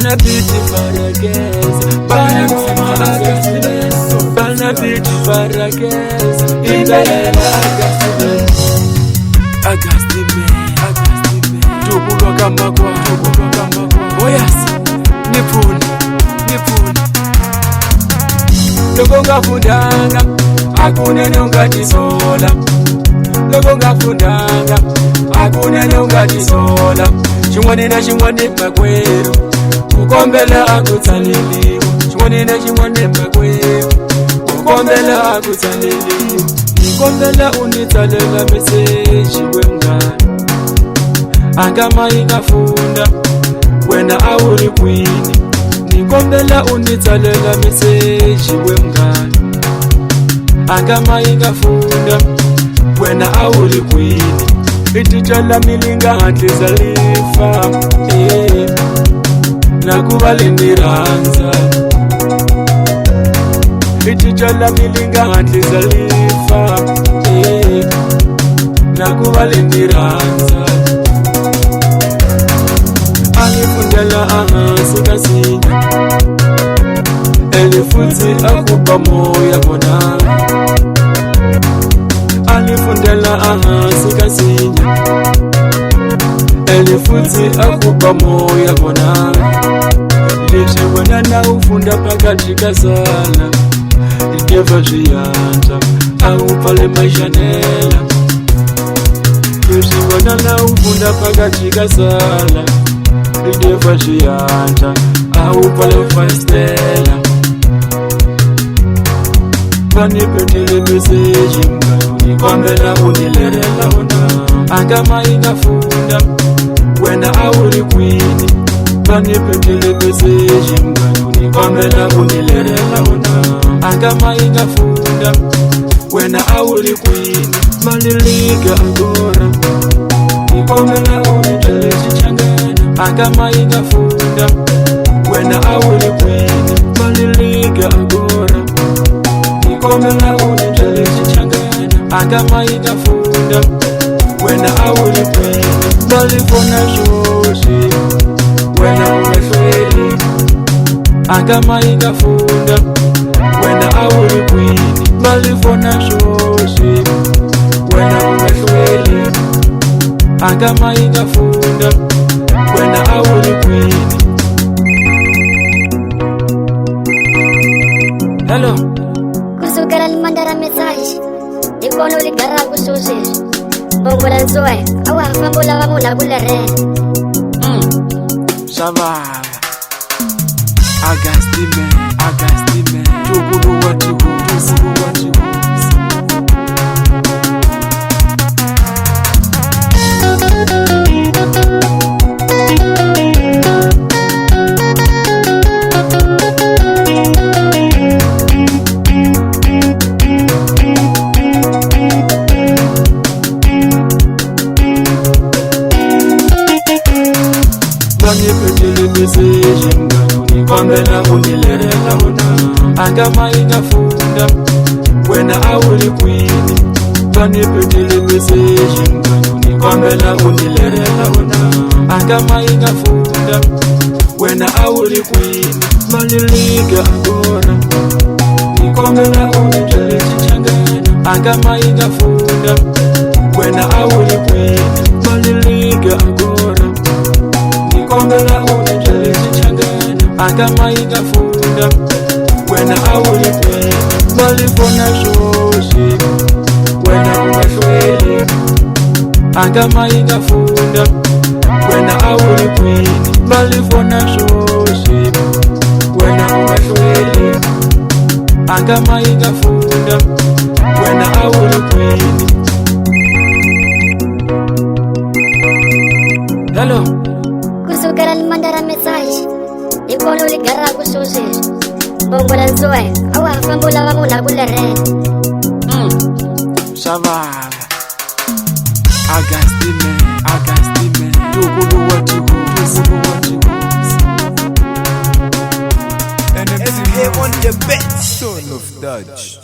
Bana biti Farageza, bana ngoma Agastime, bana biti Farageza, Imbelela Agastime, Tubulwa kama kwa, Oyasi, Nipuni, Loko ngafundanga, akunene ungatisola. Loko ngafundanga, akunene ungatisola. Chimwane na chimwane magwero, kukombela akutsaliliwa. Chimwane na chimwane magwero, kukombela akutsaliliwa. Nikombela unitsalela meseji wemngani, angama ingafunda wena awuri kwini. Nikombela unitsalela meseji wemngani, angama ingafunda wena awuri kwini. Ititshala milinga handle zalifa, nakuva lendiranza. Ititshala milinga handle zalifa, nakuva lendiranza. Angifundela ahansi kasinya, elifuthi akuba moya kona. Angifundela ahansi kasinya, elifuthi akuba moya kona. Leshe wena na ufunda phakathi kasala, ideva zviyanta awupfale mashanela. Leshe wena na ufunda phakathi kasala, ideva zviyanta awupfale fastela. Vanipetele meseji mngani, nikombela unilerela ona. Angama ingafunda wena awuri kwini. Vanipetele meseji mngani, nikombela unilerela ona. Angama ingafunda wena awuri kwini. Maliliga agora, nikombela unitele chichangana. Angama ingafunda wena awuri kwini. Maliliga agora, nikombela unitele chichangana. Angama ingafunda wena awuri kwini. Malifona shoshi wena ungahlweli. Angama ingafunda wena awuri kwini. Malifona shoshi wena ungahlweli. Angama ingafunda wena awuri kwini. Hello. Kusukela limandara message, ikono ligara kususi. Bongola nzoe, awa fambola wamula bulere. Shababa Agastime, Tukulu watibu. Vanipetele meseji mngani, nikombela unilerela ona. Angama ingafunda wena awuri kwini. Vanipetele meseji mngani, nikombela unilerela ona. Angama ingafunda wena awuri kwini. Maliliga agora, nikombela unitele chichangana. Angama ingafunda wena awuri kwini. Maliliga agora, nikombela unitele chichangana. Angama ingafunda wena awuri kwini. Malifona shoshi wena ungahlweli. Angama ingafunda wena awuri kwini. Malifona shoshi wena ungahlweli. Angama ingafunda wena awuri kwini. Hello. Kusukela limandara message, ikono ligara kususi. Bongola nzoe, awa fambola wamula bulere. Shababa Agastime, Tukulu watibu. And if you hear on the bet, son of Dutch.